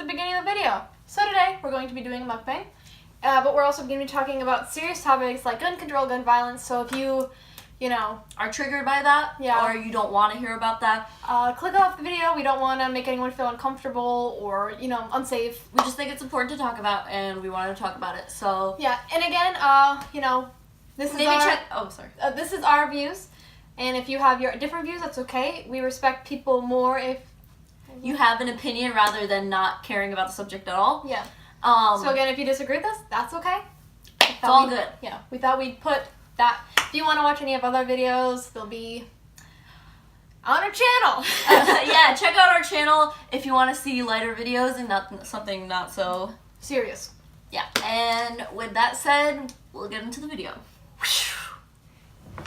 the beginning of the video. So today we're going to be doing a mukbang, but we're also going to be talking about serious topics like gun control, gun violence. So if you are triggered by that, or you don't want to hear about that, click off the video. We don't want to make anyone feel uncomfortable or unsafe. We just think it's important to talk about, and we wanted to talk about it. So yeah, and again, this is this is our views, and if you have your different views, that's okay. We respect people more if you have an opinion rather than not caring about the subject at all. Yeah. So again, if you disagree with us, that's okay. It's all good. Yeah. We thought we'd put that. If you want to watch any of other videos, they'll be on our channel. Yeah, check out our channel if you want to see lighter videos and something not so serious. Yeah. And with that said, we'll get into the video.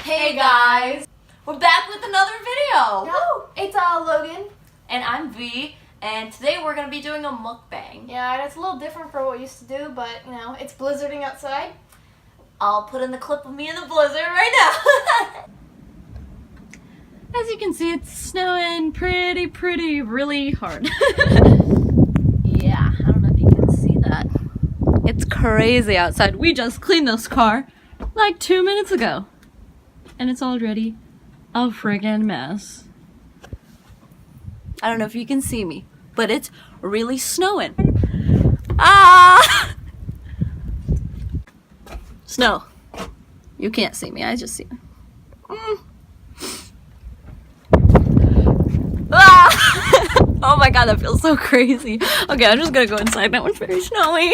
Hey guys, we're back with another video. Woo! It's Logan. And I'm V, and today we're going to be doing a mukbang. Yeah, and it's a little different from what we used to do, but, it's blizzarding outside. I'll put in the clip of me in the blizzard right now. As you can see, it's snowing pretty, really hard. Yeah, I don't know if you can see that. It's crazy outside. We just cleaned this car like 2 minutes ago, and it's already a friggin' mess. I don't know if you can see me, but it's really snowing. Ah! Snow. You can't see me, I just see it. Ah! Oh my god, that feels so crazy. Okay, I'm just gonna go inside. That one's very snowy.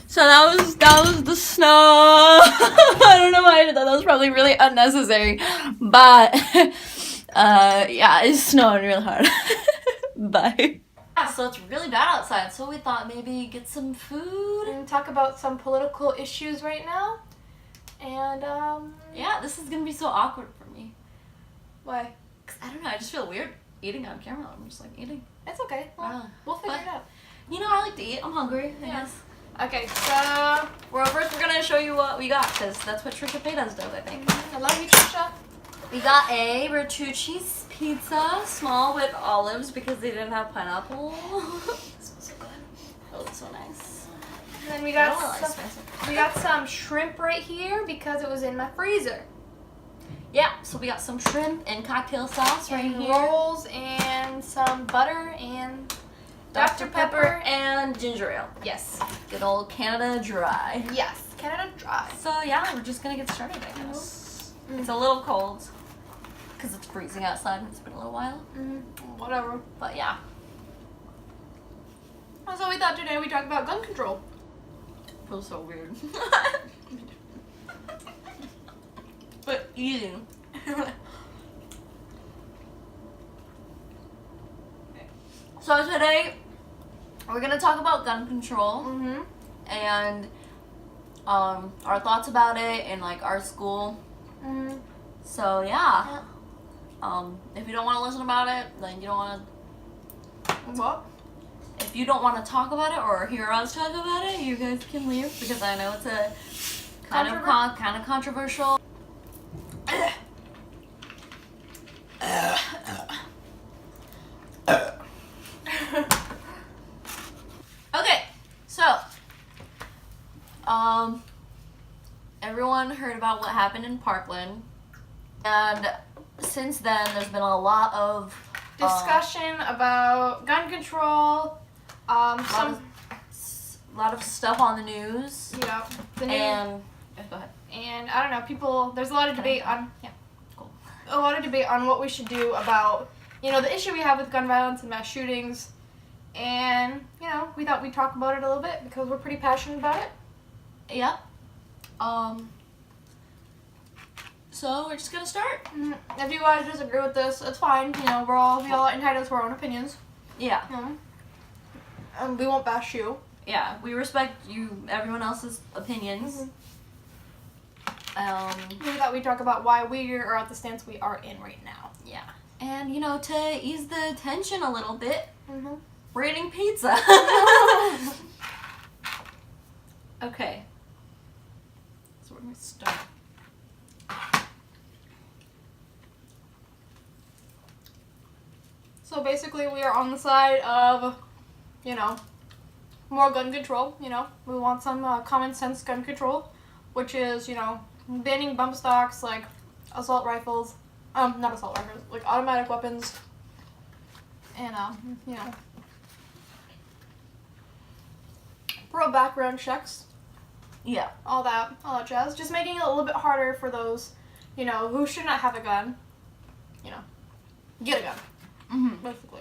So that was the snow. I don't know why I did that. That was probably really unnecessary. But yeah, it's snowing real hard. Bye. Yeah, so it's really bad outside, so we thought maybe get some food and talk about some political issues right now. And yeah, this is gonna be so awkward for me. Why? 'Cause I don't know, I just feel weird eating on camera. I'm just like eating. It's okay. We'll figure it out. I like to eat. I'm hungry. I guess. Okay, so first we're gonna show you what we got, because that's what Trisha paid us does, I think. I love you, Trisha. We got a Bertucci's pizza, small with olives because they didn't have pineapple. It smells so good. Oh, it's so nice. And then we got some shrimp right here because it was in my freezer. Yeah, so we got some shrimp and cocktail sauce right here. Rolls and some butter and Dr. Pepper and ginger ale. Yes. Good old Canada Dry. Yes, Canada Dry. So yeah, we're just gonna get started, I guess. It's a little cold because it's freezing outside and it's been a little while. Whatever. But yeah. So we thought today we'd talk about gun control. Feels so weird. But eating. So today we're gonna talk about gun control and our thoughts about it and like our school. So yeah. If you don't want to listen about it, then you don't want to. What? If you don't want to talk about it or hear us talk about it, you guys can leave because I know it's a kind of controversial. Okay, so everyone heard about what happened in Parkland, and since then there's been a lot of discussion about gun control, a lot of stuff on the news. Yeah, and go ahead. And I don't know, there's a lot of debate on a lot of debate on what we should do about the issue we have with gun violence and mass shootings, and we thought we'd talk about it a little bit because we're pretty passionate about it. Yeah. So we're just gonna start. If you guys disagree with this, it's fine. We all entitled to our own opinions. Yeah. And we won't bash you. Yeah, we respect everyone else's opinions. We thought we'd talk about why we are at the stance we are in right now. Yeah. And to ease the tension a little bit, we're eating pizza. Okay. So we're gonna start. So basically we are on the side of, you know, more gun control, you know. We want some common sense gun control, which is, you know, banning bump stocks like assault rifles, not assault rifles, like automatic weapons, and, you know, pro background checks. Yeah. All that jazz. Just making it a little bit harder for those, you know, who should not have a gun, you know, get a gun, basically.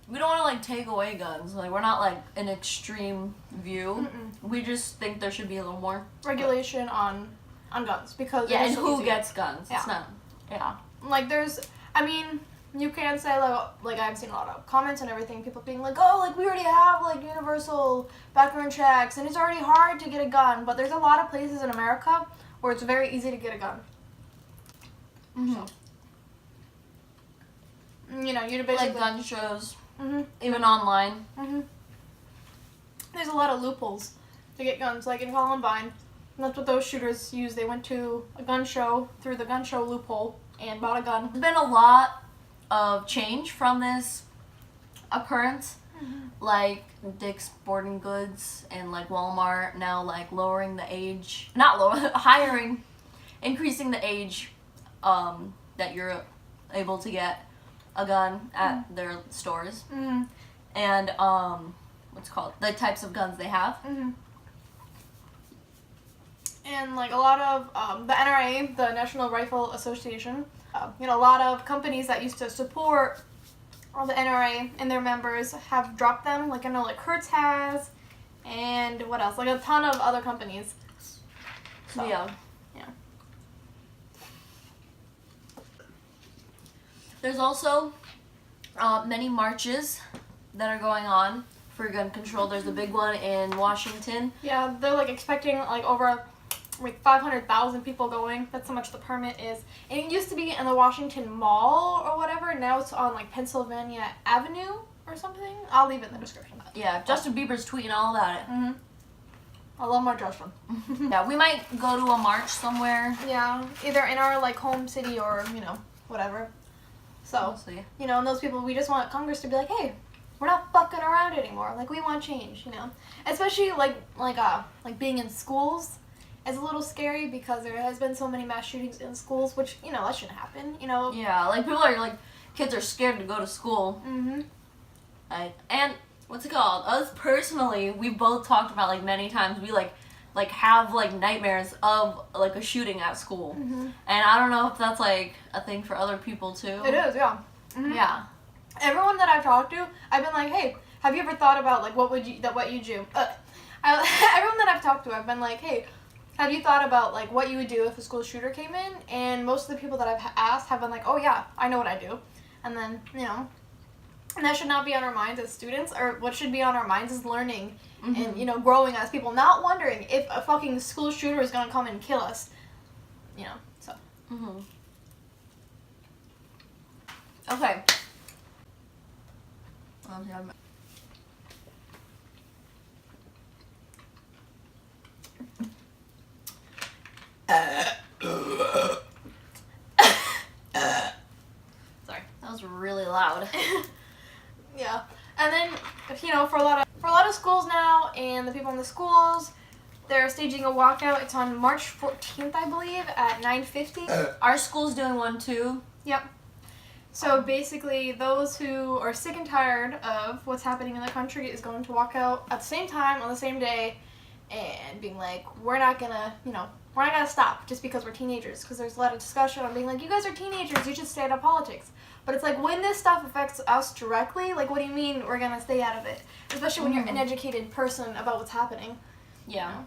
We don't want to, like, take away guns. Like, we're not, like, an extreme view. We just think there should be a little more regulation on guns, because yeah, it is and so who easy. gets guns. Yeah. It's not, yeah. Like, there's, I mean, you can say, like I've seen a lot of comments and everything, people being like, oh, like, we already have, like, universal background checks, and it's already hard to get a gun, but there's a lot of places in America where it's very easy to get a gun. So, you know, you're basically... Like gun shows, even online. There's a lot of loopholes to get guns, like in Columbine. And that's what those shooters used. They went to a gun show through the gun show loophole and bought a gun. There's been a lot of change from this occurrence, like Dick's Sporting Goods and like Walmart now like lowering the age, not lower, increasing the age that you're able to get a gun at their stores, and what's it called, the types of guns they have. And like a lot of the NRA, the National Rifle Association, you know, a lot of companies that used to support all the NRA and their members have dropped them. Like I know, like Hertz has, and what else? Like a ton of other companies. So, yeah. There's also many marches that are going on for gun control. There's a big one in Washington. Yeah, they're like expecting like over like 500,000 people going. That's how much the permit is. And it used to be in the Washington Mall or whatever. Now it's on like Pennsylvania Avenue or something. I'll leave it in the description. Yeah, Justin Bieber's tweeting all about it. I love my Justin. Yeah, we might go to a march somewhere. Yeah, either in our like home city or, you know, whatever. So, We'll see. you know, and those people, we just want Congress to be like, hey, we're not fucking around anymore. Like, we want change, you know? Especially, like being in schools is a little scary because there has been so many mass shootings in schools, which, you know, that shouldn't happen, you know? Yeah, like, people are, like, kids are scared to go to school. And, what's it called? Us, personally, we both talked about, like, many times, we, like have, like, nightmares of, like, a shooting at school. And I don't know if that's, like, a thing for other people, too. It is, yeah. Yeah. Everyone that I've talked to, I've been like, hey, have you ever thought about, like, what you do? Everyone that I've talked to, I've been like, hey, have you thought about, like, what you would do if a school shooter came in? And most of the people that I've asked have been like, oh, yeah, I know what I do. And then, you know, and that should not be on our minds as students, or what should be on our minds is learning and, you know, growing as people, not wondering if a fucking school shooter is going to come and kill us, you know, so. Okay. Sorry, that was really loud. Yeah, and then, you know, for a lot of schools now, and the people in the schools, they're staging a walkout. It's on March 14th, I believe, at 9:50. Our school's doing one too. Yep. So basically, those who are sick and tired of what's happening in the country is going to walk out at the same time on the same day, and being like, we're not gonna stop just because we're teenagers. Because there's a lot of discussion on being like, you guys are teenagers, you should stay out of politics. But it's like, when this stuff affects us directly, like, what do you mean we're gonna stay out of it? Especially when you're an educated person about what's happening. Yeah. You know?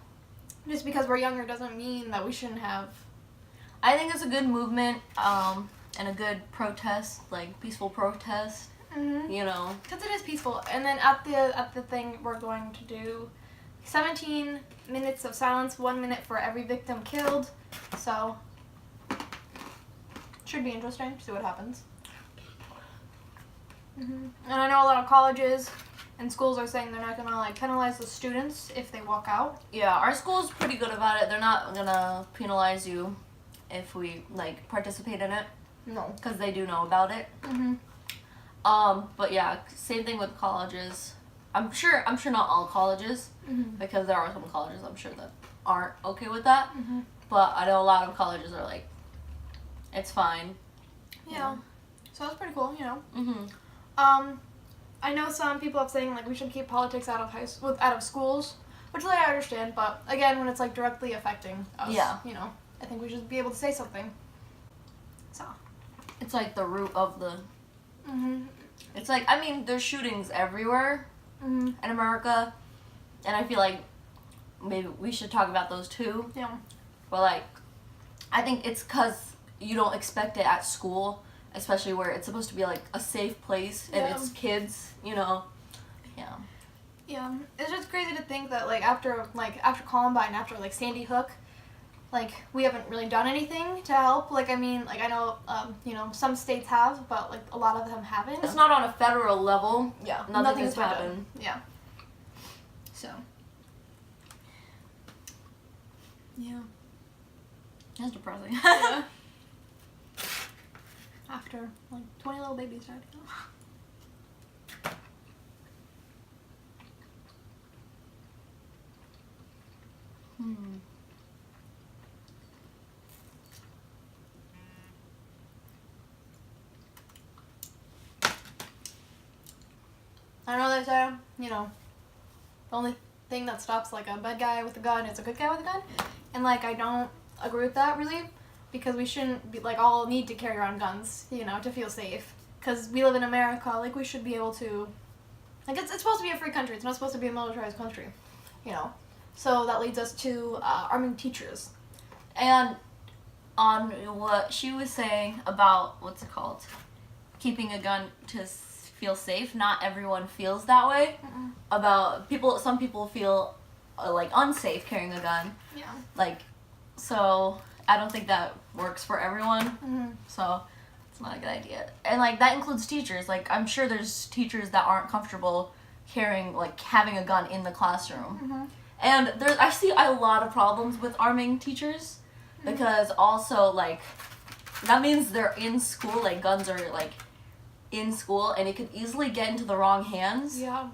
Just because we're younger doesn't mean that we shouldn't have. I think it's a good movement, and a good protest, like peaceful protest. You know. Because it is peaceful. And then at the thing, we're going to do 17 minutes of silence, 1 minute for every victim killed. So, should be interesting to see what happens. And I know a lot of colleges and schools are saying they're not gonna like penalize the students if they walk out. Yeah, our school's pretty good about it. They're not gonna penalize you if we like participate in it. No. Because they do know about it. But yeah, same thing with colleges. I'm sure not all colleges, because there are some colleges I'm sure that aren't okay with that. But I know a lot of colleges are like, it's fine. Yeah. So that's pretty cool, you know. I know some people have saying like we should keep politics out of schools, which like, I understand. But again, when it's like directly affecting us, you know, I think we should be able to say something. So it's like the root of the. It's like, I mean, there's shootings everywhere in America, and I feel like maybe we should talk about those too. Yeah. But like, I think it's because you don't expect it at school, especially where it's supposed to be like a safe place and it's kids, you know. Yeah, it's just crazy to think that like after Columbine, after like Sandy Hook, like we haven't really done anything to help. Like I mean, like I know you know, some states have, but like a lot of them haven't. It's not on a federal level. Yeah, nothing has happened. Yeah. So yeah, that's depressing. Yeah. After like 20 little babies died. I know they say, you know, the only thing that stops like a bad guy with a gun is a good guy with a gun, and like I don't agree with that really, because we shouldn't be like all need to carry around guns, you know, to feel safe. Because we live in America, like we should be able to, like it's supposed to be a free country. It's not supposed to be a militarized country, you know. So that leads us to arming teachers. And on what she was saying about what's it called, keeping a gun to feel safe. Not everyone feels that way. About people. Some people feel like unsafe carrying a gun. Yeah. Like, so I don't think that works for everyone. So it's not a good idea. And like that includes teachers. Like I'm sure there's teachers that aren't comfortable carrying like having a gun in the classroom. And I see a lot of problems with arming teachers, because also like that means they're in school. Like guns are like in school, and it could easily get into the wrong hands. Yeah.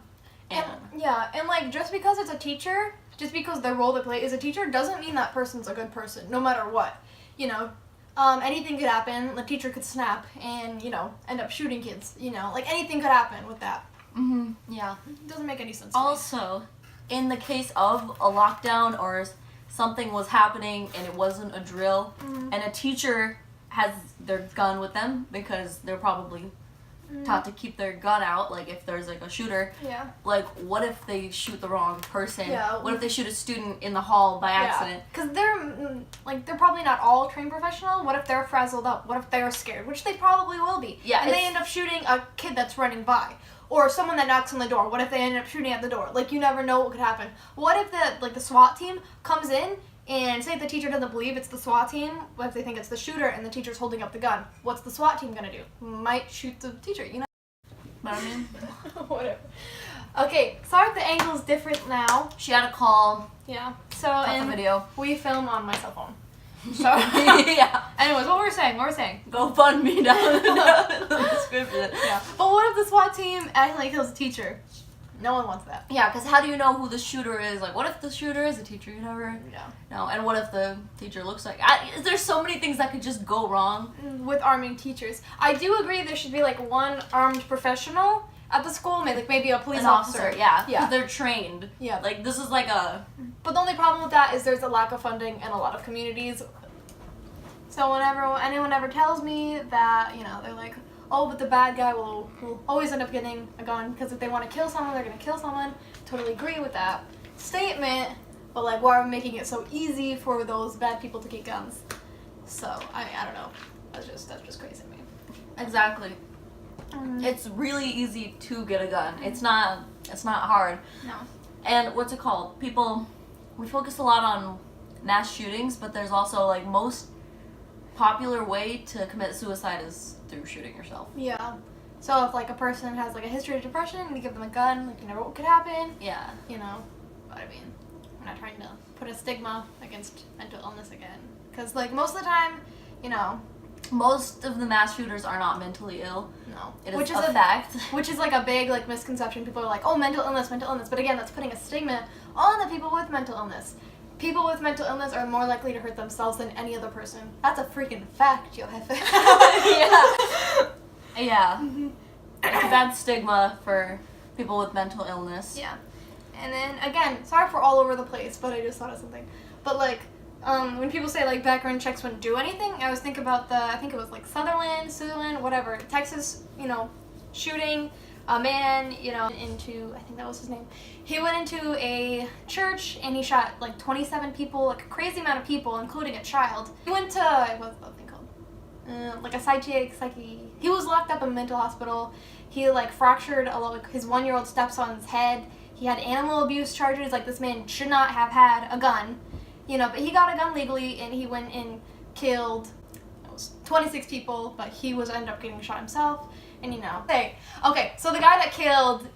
And like just because it's a teacher, just because their role they play is a teacher, doesn't mean that person's a good person, no matter what. You know, anything could happen. The teacher could snap and, you know, end up shooting kids. You know, like anything could happen with that. Yeah. It doesn't make any sense. Also, in the case of a lockdown or something was happening and it wasn't a drill, and a teacher has their gun with them because they're probably taught to keep their gun out, like if there's like a shooter. Yeah. Like what if they shoot the wrong person? Yeah. What if they shoot a student in the hall by accident? Because they're probably not all trained professional. What if they're frazzled up? What if they're scared? Which they probably will be. Yeah. And they end up shooting a kid that's running by. Or someone that knocks on the door. What if they end up shooting at the door? Like, you never know what could happen. What if the SWAT team comes in and say if the teacher doesn't believe it's the SWAT team, what if they think it's the shooter and the teacher's holding up the gun? What's the SWAT team gonna do? Might shoot the teacher, you know? But I mean, whatever. Okay, sorry if the angle's different now. she had a call. Yeah. So Got the video. we film on my cell phone. So yeah. Anyways, what were we saying? Go fund me down in the description. Yeah. But what if the SWAT team accidentally kills a teacher? No one wants that. Yeah, because how do you know who the shooter is? Like, what if the shooter is a teacher? You never know. And what if the teacher looks like... there's so many things that could just go wrong. With arming teachers. I do agree there should be, like, one armed professional at the school. Maybe a police officer. Yeah. Because they're trained. Yeah. Like, this is like a... But the only problem with that is there's a lack of funding in a lot of communities. So whenever anyone ever tells me that, you know, they're like... Oh, but the bad guy will always end up getting a gun because if they want to kill someone, they're going to kill someone. Totally agree with that statement, but like, why are we making it so easy for those bad people to get guns? So, I don't know. That's just crazy to me. Exactly. It's really easy to get a gun. It's not hard. No. And what's it called? We focus a lot on mass shootings, but there's also like most popular way to commit suicide is through shooting yourself. Yeah. So if like a person has like a history of depression and you give them a gun, like you never know what could happen. Yeah. You know. But I mean, we're not trying to put a stigma against mental illness again. Because like most of the time, you know, most of the mass shooters are not mentally ill. No. It is a fact. Which is like a big like misconception. People are like, oh, mental illness. But again, that's putting a stigma on the people with mental illness. People with mental illness are more likely to hurt themselves than any other person. That's a freaking fact, yo jefe. Yeah. It's a bad stigma for people with mental illness. Yeah. And then, again, sorry for all over the place, but I just thought of something. But, like, when people say, like, background checks wouldn't do anything, I always think about I think it was, like, Sutherland, whatever, Texas, shooting a man, into, I think that was his name. He went into a church, and he shot, like, 27 people, like, a crazy amount of people, including a child. He went to, what's that thing called? Like a psyche. He was locked up in a mental hospital. He, like, fractured his 1-year-old stepson's head. He had animal abuse charges. Like, this man should not have had a gun, but he got a gun legally, and he went and killed 26 people, but he ended up getting shot himself, and Okay, so the guy that killed,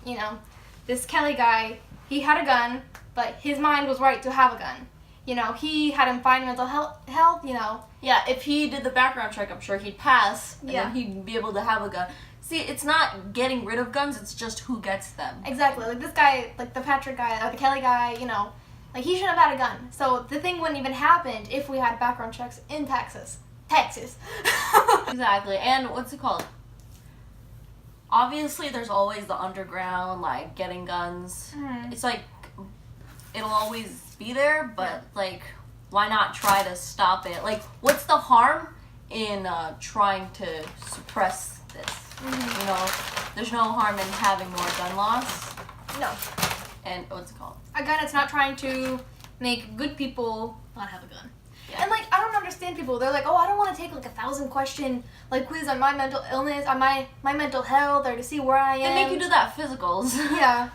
this Kelly guy, he had a gun, but his mind was right to have a gun. He had him fine mental health, Yeah, if he did the background check, I'm sure he'd pass, and Yeah. then he'd be able to have a gun. See, it's not getting rid of guns, it's just who gets them. Exactly. Like, this guy, like, the Patrick guy, or the Kelly guy, like, he shouldn't have had a gun. So the thing wouldn't even happen if we had background checks in Texas. Exactly, and what's it called? Obviously, there's always the underground, like, getting guns. Mhm. It's like, it'll always be there, but, like, why not try to stop it? Like, what's the harm in trying to suppress this? Mhm. There's no harm in having more gun laws. No. And what's it called? Again, it's not trying to make good people not have a gun. Yeah. And, like, I don't understand people. They're like, oh, I don't want to take, like, 1,000 question, like, quiz on my mental illness, on my mental health, or to see where I am. They make you do that physicals. Yeah.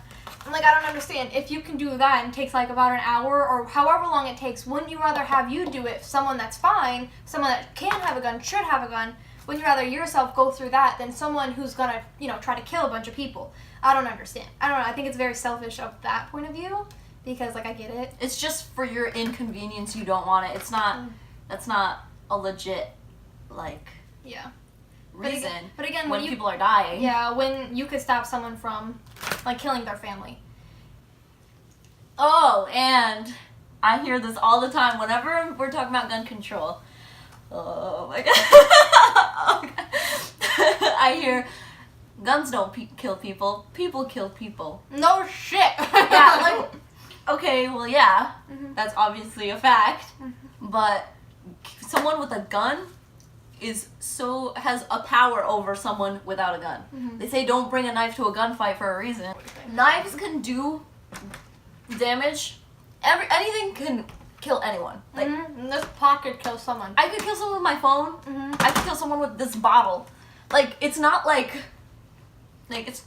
And, like, I don't understand. If you can do that and it takes, like, about an hour or however long it takes, wouldn't you rather have you do it, someone that's fine, someone that can have a gun, should have a gun, wouldn't you rather yourself go through that than someone who's gonna, try to kill a bunch of people? I don't understand. I don't know. I think it's very selfish of that point of view because, like, I get it. It's just for your inconvenience. You don't want it. It's not. That's not a legit, like, Yeah. reason. But again, when people are dying. Yeah, when you could stop someone from, like, killing their family. Oh, and I hear this all the time whenever we're talking about gun control. Oh my god. I hear guns don't kill people. People kill people. No shit. Yeah, like, okay, well, yeah, Mhm. that's obviously a fact, Mhm. but someone with a gun has a power over someone without a gun. Mhm. They say don't bring a knife to a gunfight for a reason. Knives can do damage. Anything can kill anyone. Like, This pot could kill someone. I could kill someone with my phone. Mhm. I could kill someone with this bottle. Like, it's not like it's,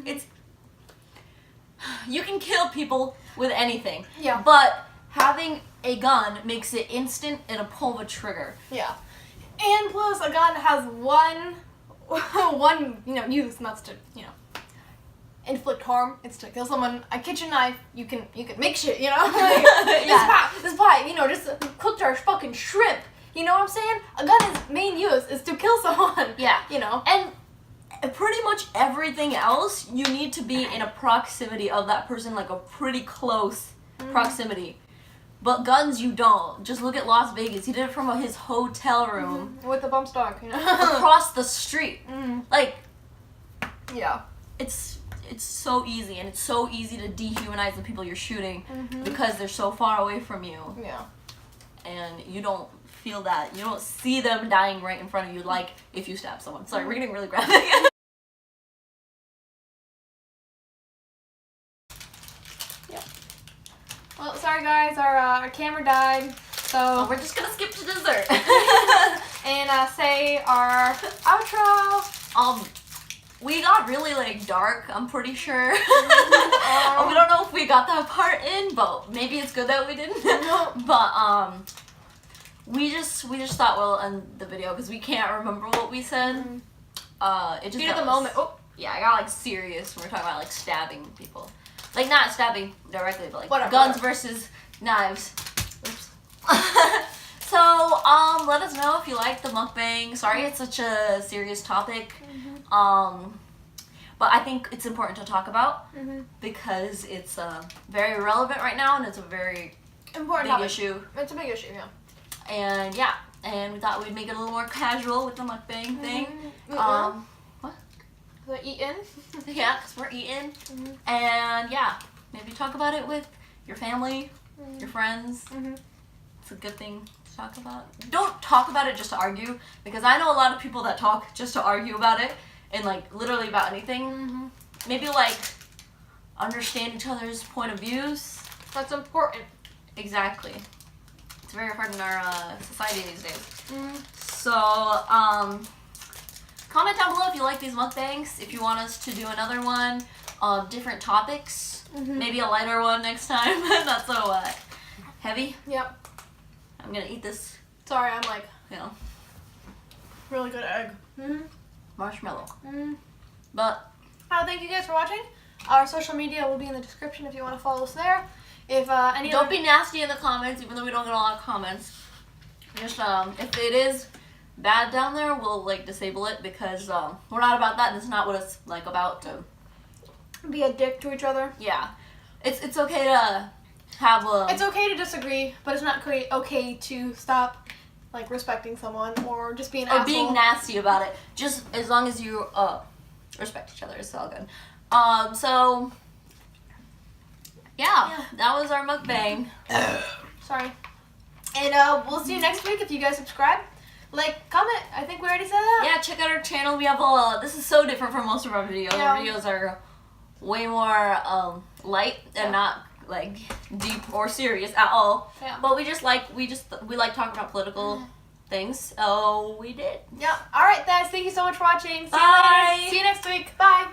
it's, you can kill people with anything. Yeah. But having a gun makes it instant and a pull of a trigger. Yeah. And plus, a gun has one use, and that's to, inflict harm. It's to kill someone. A kitchen knife, you can make shit, Like, Yeah. This pie, just cooked our fucking shrimp. You know what I'm saying? A gun's main use is to kill someone. Yeah. And Pretty much everything else, you need to be in a proximity of that person, like a pretty close proximity. But guns, you don't. Just look at Las Vegas. He did it from his hotel room with the bump stock, across the street. Like, Yeah. it's so easy, and it's so easy to dehumanize the people you're shooting because they're so far away from you, Yeah. and you don't feel that. You don't see them dying right in front of you like if you stab someone. Sorry, we're getting really graphic. Well, sorry guys, our camera died, so We're just gonna skip to dessert. and say our outro. We got really, like, dark, I'm pretty sure. We don't know if we got that part in, but maybe it's good that we didn't. But, we just thought we'll end the video because we can't remember what we said. It just Heat of got the moment. Oh, Yeah, I got, like, serious when we're talking about, like, stabbing people. Like, not stabbing directly, but, like, Whatever, guns whatever. versus knives. Oops. So, let us know if you like the mukbang. Sorry it's such a serious topic. But I think it's important to talk about because it's very relevant right now and it's a very important big issue. It's a big issue, yeah. And yeah, and we thought we'd make it a little more casual with the mukbang thing. What? The eating. Yeah, because we're eating. And yeah, maybe talk about it with your family, your friends. It's a good thing to talk about. Don't talk about it just to argue, because I know a lot of people that talk just to argue about it and like literally about anything. Maybe like understand each other's point of views. That's important. Exactly. It's very hard in our society these days. So, comment down below if you like these mukbangs, if you want us to do another one of different topics. Maybe a lighter one next time, not so heavy. Yep. I'm gonna eat this. Sorry, I'm like, really good egg. Marshmallow. But, thank you guys for watching. Our social media will be in the description if you want to follow us there. If don't be nasty in the comments, even though we don't get a lot of comments. Just if it is bad down there, we'll like disable it because we're not about that. And it's not what it's like about to be a dick to each other. Yeah, it's okay to have a. It's okay to disagree, but it's not okay to stop like respecting someone or just being or being nasty about it. Just as long as you respect each other, it's all good. So. Yeah, that was our mukbang. Sorry. And we'll see you next week if you guys subscribe. Like, comment. I think we already said that. Yeah, check out our channel. We have this is so different from most of our videos. Yeah. Our videos are way more light and not like deep or serious at all. Yeah. But we like talking about political things. So we did. Yeah. All right, guys. Thank you so much for watching. Bye. See you later. See you next week. Bye.